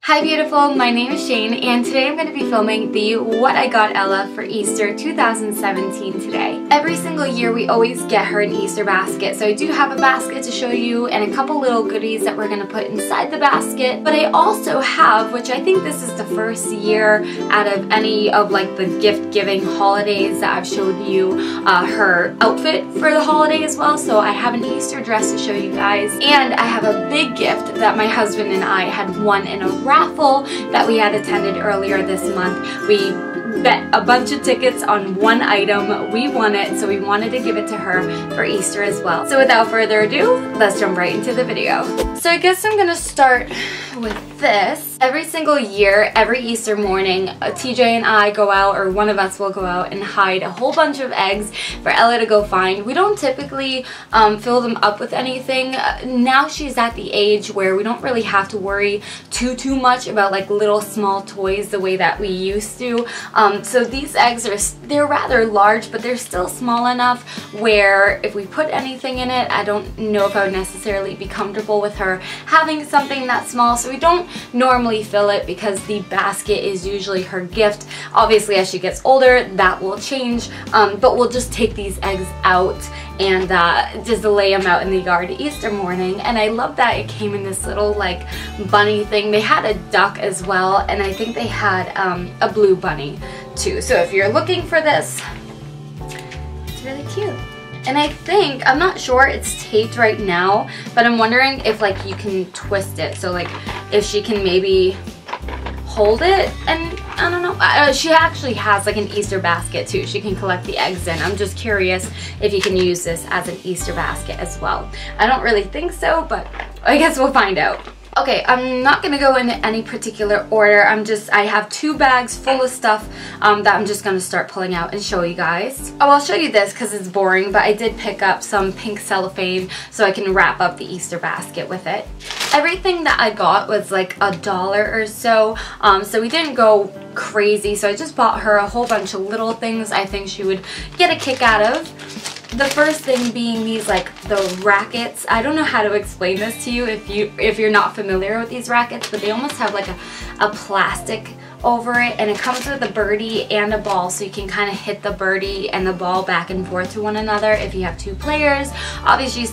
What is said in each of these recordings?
Hi beautiful, my name is Shane and today I'm going to be filming the What I Got Ella for Easter 2017 today. Every single year we always get her an Easter basket, so I do have a basket to show you and a couple little goodies that we're going to put inside the basket. But I also have, which I think this is the first year out of any of like the gift giving holidays that I've showed you her outfit for the holiday as well. So I have an Easter dress to show you guys, and I have a big gift that my husband and I had won in a raffle that we had attended earlier this month. We bet a bunch of tickets on one item. We won it, so we wanted to give it to her for Easter as well. So without further ado, let's jump right into the video. So I guess I'm gonna start with this. Every single year, every Easter morning, TJ and I go out, or one of us will go out and hide a whole bunch of eggs for Ella to go find. We don't typically fill them up with anything. Now she's at the age where we don't really have to worry too much about like little small toys the way that we used to. So these eggs they're rather large, but they're still small enough where if we put anything in it, I don't know if I would necessarily be comfortable with her having something that small. So we don't normally fill it because the basket is usually her gift. Obviously as she gets older that will change, but we'll just take these eggs out and just lay them out in the yard Easter morning. And I love that it came in this little like bunny thing. They had a duck as well, and I think they had a blue bunny too. So if you're looking for this, it's really cute. And I think, I'm not sure it's taped right now, but I'm wondering if like you can twist it. So like if she can maybe hold it, and I don't know. She actually has like an Easter basket too. She can collect the eggs in. I'm just curious if you can use this as an Easter basket as well. I don't really think so, but I guess we'll find out. Okay, I'm not going to go into any particular order. I have two bags full of stuff that I'm just going to start pulling out and show you guys. Oh, I'll show you this because it's boring, but I did pick up some pink cellophane so I can wrap up the Easter basket with it. Everything that I got was like $1 or so, so we didn't go crazy. So I just bought her a whole bunch of little things I think she would get a kick out of. The first thing being these like the rackets. I don't know how to explain this to you if you're not familiar with these rackets, but they almost have like a plastic over it, and it comes with a birdie and a ball, so you can kind of hit the birdie and the ball back and forth to one another if you have two players. Obviously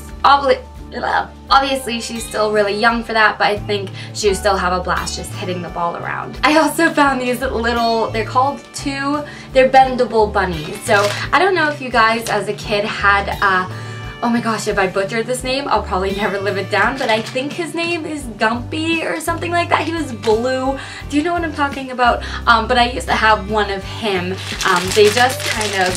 she's still really young for that, but I think she would still have a blast just hitting the ball around. I also found these little, they're bendable bunnies. So I don't know if you guys as a kid had, oh my gosh, if I butchered this name, I'll probably never live it down, but I think his name is Gumpy or something like that. He was blue. Do you know what I'm talking about? But I used to have one of him. They just kind of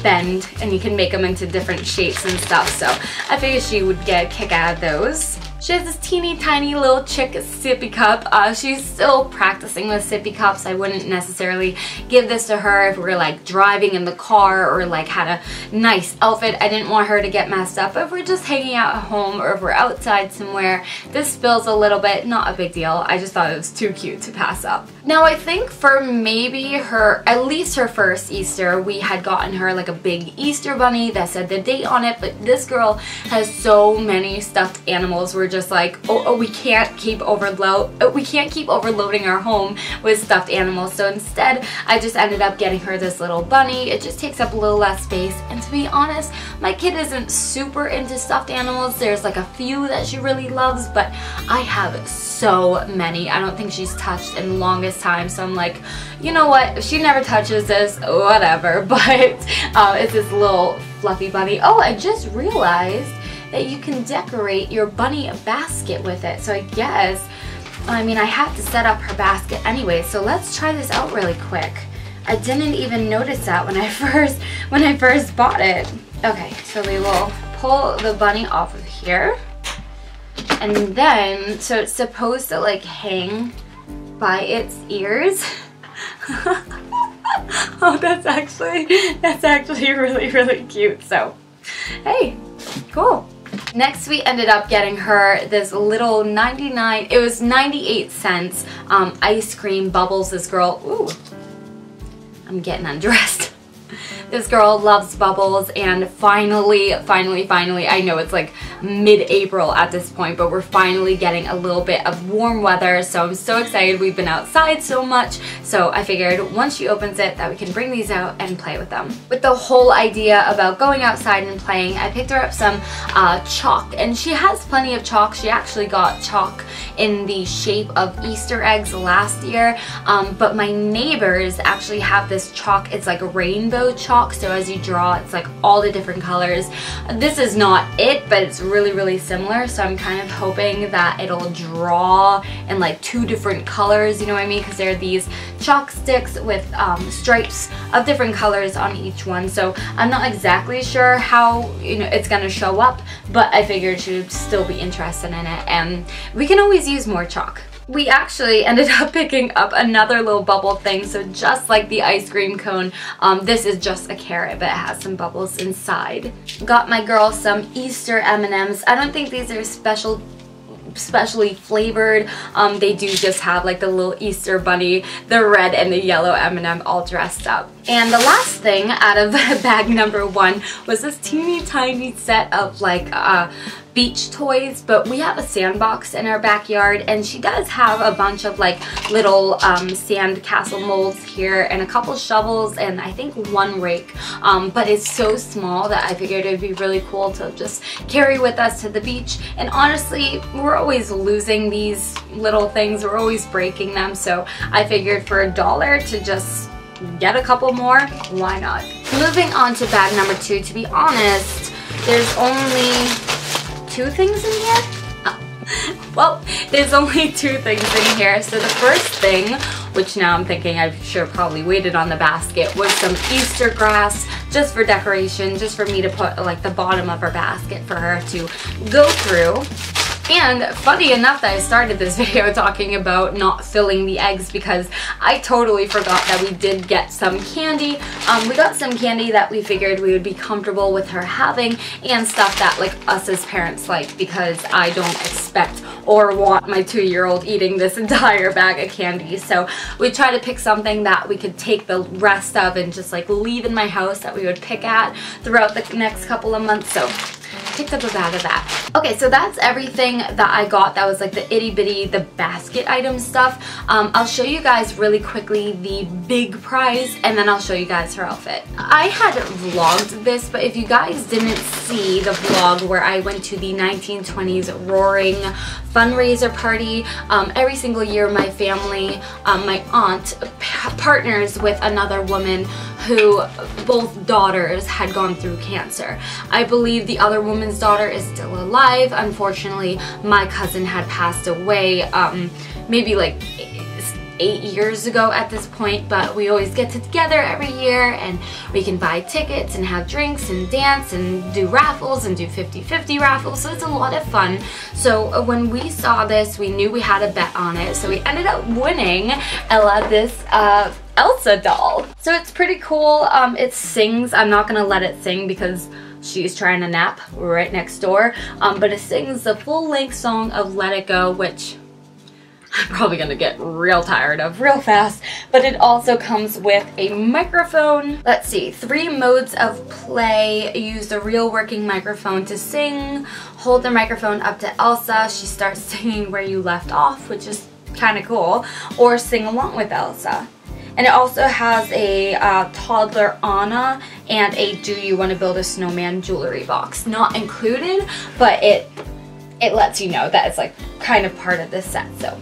bend and you can make them into different shapes and stuff, so I figured she would get a kick out of those. She has this teeny tiny little chick sippy cup. She's still practicing with sippy cups. I wouldn't necessarily give this to her if we were like driving in the car or like had a nice outfit. I didn't want her to get messed up. If we're just hanging out at home or if we're outside somewhere, this spills a little bit, not a big deal. I just thought it was too cute to pass up. Now I think for maybe at least her first Easter, we had gotten her like a big Easter bunny that said the date on it, but this girl has so many stuffed animals. We're just like, oh, we can't keep overloading our home with stuffed animals. So instead, I just ended up getting her this little bunny. It just takes up a little less space. And to be honest, my kid isn't super into stuffed animals. There's like a few that she really loves, but I have so many. I don't think she's touched in the longest time. So I'm like, you know what? If she never touches this, whatever. But it's this little fluffy bunny. Oh, I just realized that you can decorate your bunny basket with it. So I guess, I mean, I have to set up her basket anyway, so let's try this out really quick. I didn't even notice that when I first bought it. Okay, so we will pull the bunny off of here. And then, so it's supposed to like hang by its ears. Oh, that's actually really cute. So, hey, cool. Next we ended up getting her this little 98 cents ice cream bubbles. This girl, ooh, I'm getting undressed. This girl loves bubbles, and finally, I know it's like mid-April at this point, but we're finally getting a little bit of warm weather, so I'm so excited. We've been outside so much, so I figured once she opens it that we can bring these out and play with them. With the whole idea about going outside and playing, I picked her up some chalk, and she has plenty of chalk. She actually got chalk in the shape of Easter eggs last year, but my neighbors actually have this chalk. It's like a rainbow chalk, so as you draw, it's like all the different colors. This is not it, but it's really similar, so I'm kind of hoping that it'll draw in like 2 different colors, you know what I mean, because there are these chalk sticks with stripes of different colors on each one, so I'm not exactly sure how, you know, it's gonna show up, but I figured she would still be interested in it, and we can always use more chalk. We actually ended up picking up another little bubble thing, so just like the ice cream cone, this is just a carrot, but it has some bubbles inside. Got my girl some Easter M&Ms. I don't think these are specially flavored. They do just have like the little Easter bunny, the red and the yellow M&M all dressed up. And the last thing out of bag number 1 was this teeny tiny set of like beach toys, but we have a sandbox in our backyard, and she does have a bunch of like little sand castle molds here and a couple shovels and I think 1 rake, but it's so small that I figured it'd be really cool to just carry with us to the beach. And honestly, we're always losing these little things, we're always breaking them, so I figured for $1 to just get a couple more, why not? Moving on to bag number 2, to be honest, there's only 2 things in here? Well, there's only 2 things in here. So the first thing, which now I'm thinking I should have probably waited on the basket, was some Easter grass, just for decoration, just for me to put like the bottom of her basket for her to go through. And funny enough that I started this video talking about not filling the eggs, because I totally forgot that we did get some candy. We got some candy that we figured we would be comfortable with her having, and stuff that like us as parents like, because I don't expect or want my 2-year-old eating this entire bag of candy. So we tried to pick something that we could take the rest of and just like leave in my house that we would pick at throughout the next couple of months. So picked up a bag of that. Okay, so that's everything that I got that was like the itty bitty, the basket item stuff. I'll show you guys really quickly the big prize, and then I'll show you guys her outfit. I had vlogged this, but if you guys didn't see the vlog where I went to the 1920s Roaring fundraiser party, every single year my family, my aunt partners with another woman who both daughters had gone through cancer. I believe the other woman's daughter is still alive. Unfortunately, my cousin had passed away maybe like 8 years ago at this point, but we always get together every year and we can buy tickets and have drinks and dance and do raffles and do 50-50 raffles, so it's a lot of fun. So when we saw this, we knew we had a bet on it, so we ended up winning Ella this Elsa doll. So it's pretty cool. It sings. I'm not gonna let it sing because she's trying to nap right next door, but it sings the full-length song of Let It Go, which I'm probably gonna get real tired of real fast, but it also comes with a microphone. Let's see, 3 modes of play. Use the real working microphone to sing. Hold the microphone up to Elsa. She starts singing where you left off, which is kind of cool, or sing along with Elsa. And it also has a toddler Anna and a Do You Want to Build a Snowman jewelry box. Not included, but it lets you know that it's like kind of part of this set. So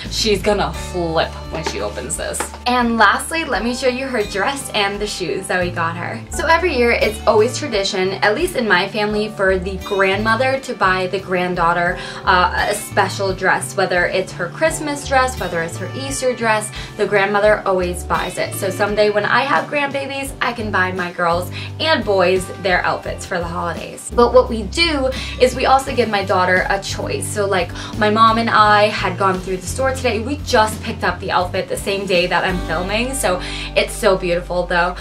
she's gonna flip when she opens this. And lastly, let me show you her dress and the shoes that we got her. So every year it's always tradition, at least in my family, for the grandmother to buy the granddaughter a special dress, whether it's her Christmas dress, whether it's her Easter dress, the grandmother always buys it. So someday when I have grandbabies, I can buy my girls and boys their outfits for the holidays. But what we do is we also give my daughter a choice. So like my mom and I had gone through the store for today. We just picked up the outfit the same day that I'm filming, so it's so beautiful though.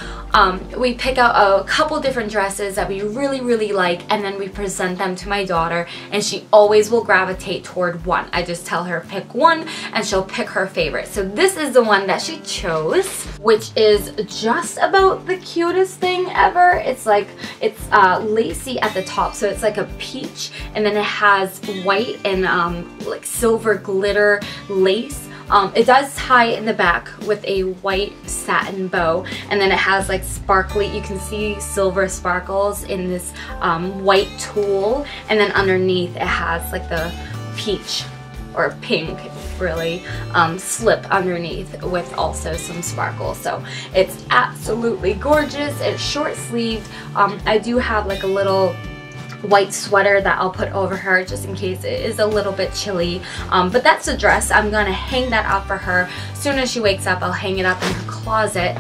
We pick out a couple different dresses that we really like, and then we present them to my daughter, and she always will gravitate toward one. I just tell her pick one and she'll pick her favorite. So this is the one that she chose, which is just about the cutest thing ever. It's like, it's lacy at the top, so it's like a peach, and then it has white and like silver glitter lace. It does tie in the back with a white satin bow, and then it has like sparkly, you can see silver sparkles in this white tulle, and then underneath it has like the peach or pink really slip underneath with also some sparkles. So it's absolutely gorgeous. It's short sleeved. I do have like a little white sweater that I'll put over her just in case it is a little bit chilly, but that's the dress. I'm gonna hang that up for her. As soon as she wakes up, I'll hang it up in her closet.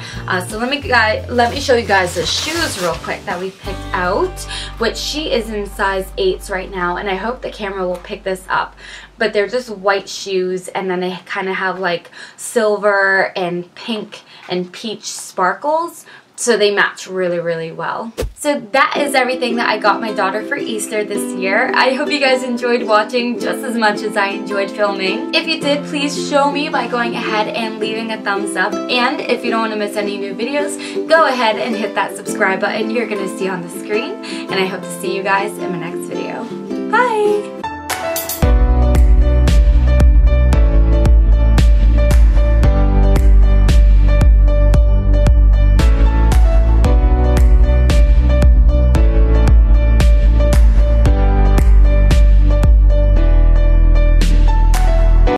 So let me show you guys the shoes real quick that we picked out, which she is in size 8s right now, and I hope the camera will pick this up. But they're just white shoes, and then they kind of have like silver and pink and peach sparkles, so they match really well. So that is everything that I got my daughter for Easter this year. I hope you guys enjoyed watching just as much as I enjoyed filming. If you did, please show me by going ahead and leaving a thumbs up. And if you don't want to miss any new videos, go ahead and hit that subscribe button you're going to see on the screen. And I hope to see you guys in my next video. Bye!